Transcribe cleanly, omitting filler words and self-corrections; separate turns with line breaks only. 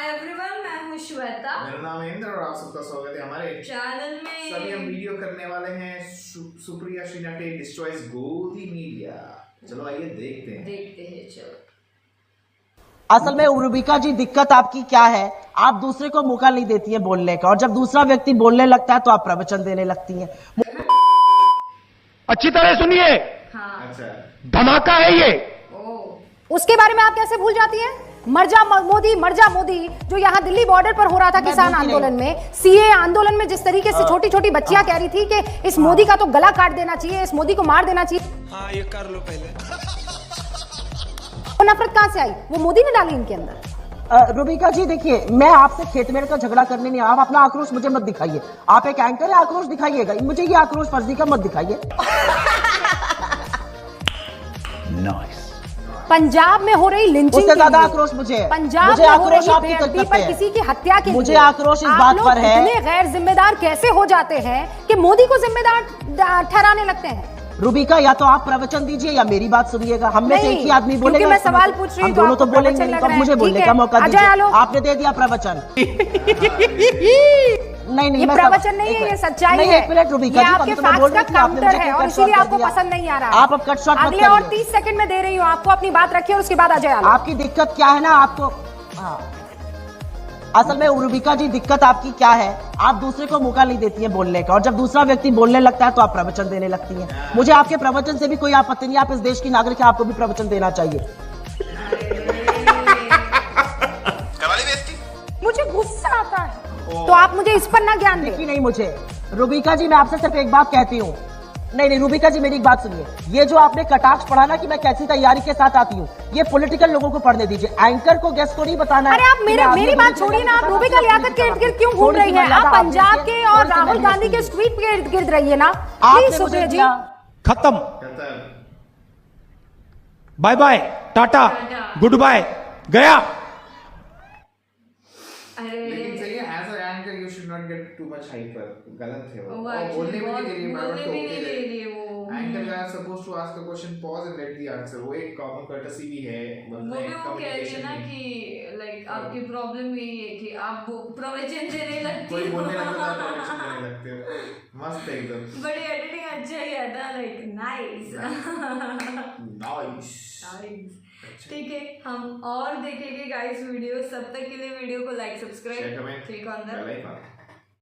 Hi everyone, मैं हूँ श्वेता।
मेरा नाम है इंद्र और आप सबका स्वागत है हमारे
चैनल में।
सभी हम वीडियो करने वाले हैं सुप्रिया श्रीनाटे डिस्ट्रॉयज गोदी मीडिया। चलो आइए देखते हैं।
चलो।
असल में रुबिका जी, दिक्कत आपकी क्या है? आप दूसरे को मौका नहीं देती है बोलने का, और जब दूसरा व्यक्ति बोलने लगता है तो आप प्रवचन देने लगती हैं।
अच्छी तरह सुनिए।
हाँ।
अच्छा,
धमाका है ये।
उसके बारे में आप कैसे भूल जाती हैं? मर जा मोदी, जो यहाँ दिल्ली बॉर्डर पर हो रहा था किसान आंदोलन में, सीए आंदोलन में, जिस तरीके से छोटी छोटी बच्चियां कह रही थी कि इस मोदी का तो गला काट देना चाहिए, इस मोदी को मार देना चाहिए।
हाँ, ये कर लो पहले।
वो नफरत कहां से आई? वो मोदी ने डाली इनके अंदर।
रुबिका जी देखिए, मैं आपसे खेतमेर का झगड़ा करने नहीं, आप अपना आक्रोश मुझे मत दिखाइए। आप एक एंकर है, आक्रोश दिखाइएगा, मुझे ये आक्रोश फर्जी का मत दिखाइए।
पंजाब में हो रही लिंचिंग,
उससे ज्यादा आक्रोश मुझे है।
पंजाब में हो रही बेअदबी पर, किसी की हत्या के लिए
मुझे आक्रोश इस बात पर है।
इतने गैर जिम्मेदार कैसे हो जाते हैं कि मोदी को जिम्मेदार ठहराने लगते हैं?
रुबिका, या तो आप प्रवचन दीजिए या मेरी बात सुनिएगा। हम में से एक ही आदमी बोलेगा।
मैं सवाल पूछ रही हूँ,
दोनों तो बोलेंगे नहीं, तो मुझे बोलने का मौका दीजिए। आपने दे दिया प्रवचन। नहीं,
ये प्रवचन नहीं है, ये सच्चाई है।
एक मिनट रुबिका जी,
आपके फैक्ट्स का काउंटर है और इसीलिए आपको पसंद नहीं आ रहा।
आप अब कट शॉट मत
अगले और 30 सेकंड में दे रही हूँ आपको, अपनी बात रखिए और उसके बाद अजय आलो।
आपकी दिक्कत क्या है ना आपको? हाँ, असल में रुबिका जी, दिक्कत आपकी क्या है? आप दूसरे को मौका नहीं देती है बोलने का, और जब दूसरा व्यक्ति बोलने लगता है तो आप प्रवचन देने लगती हैं। मुझे आपके प्रवचन से भी कोई आपत्ति नहीं, आप इस देश की नागरिक है, आपको भी प्रवचन देना चाहिए।
मुझे गुस्सा आता है तो आप मुझे इस पर ना ज्ञान दें।
नहीं मुझे रुबिका जी, मैं आपसे सिर्फ एक बात कहती हूँ। नहीं रुबिका जी, मेरी एक बात सुनिए। ये जो आपने कटाक्ष पढ़ा ना कि मैं कैसी तैयारी के साथ आती हूँ, ये पॉलिटिकल लोगों को पढ़ने दीजिए, एंकर को, गेस्ट को नहीं बताना है।
अरे आप मेरी बात छोड़िए ना, आप रुबिका लियाकत के इर्द गिर्द क्यों घूम रही हैं? आप पंजाब के और राहुल गांधी के ट्वीट के इर्द गिर्द रहिए ना। प्लीज सुप्रिया जी।
खत्म। Bye bye, tata, good bye, गया।
लेकिन सही है, as a anchor you should not get too much hyper. गलत है वो। बोलने भी नहीं दे रही है,
बोलने भी नहीं दे रही है वो।
एंकर का suppose to ask a question, pause and let the answer. वो एक कॉमन कर्टसी भी है।
वो कह रही है ना कि लाइक आपकी प्रॉब्लम यही है कि आप प्रवचन देने लगती
कोई बोलने लगता है प्रवचन देने लगते हो। मस्त है एकदम।
बड़ी एडिटिंग अच्छा ही आता, लाइक नाइस। ठीक है, हम और देखेंगे गाइस वीडियो। सब तक के लिए वीडियो को like, subscribe, click on the bell icon.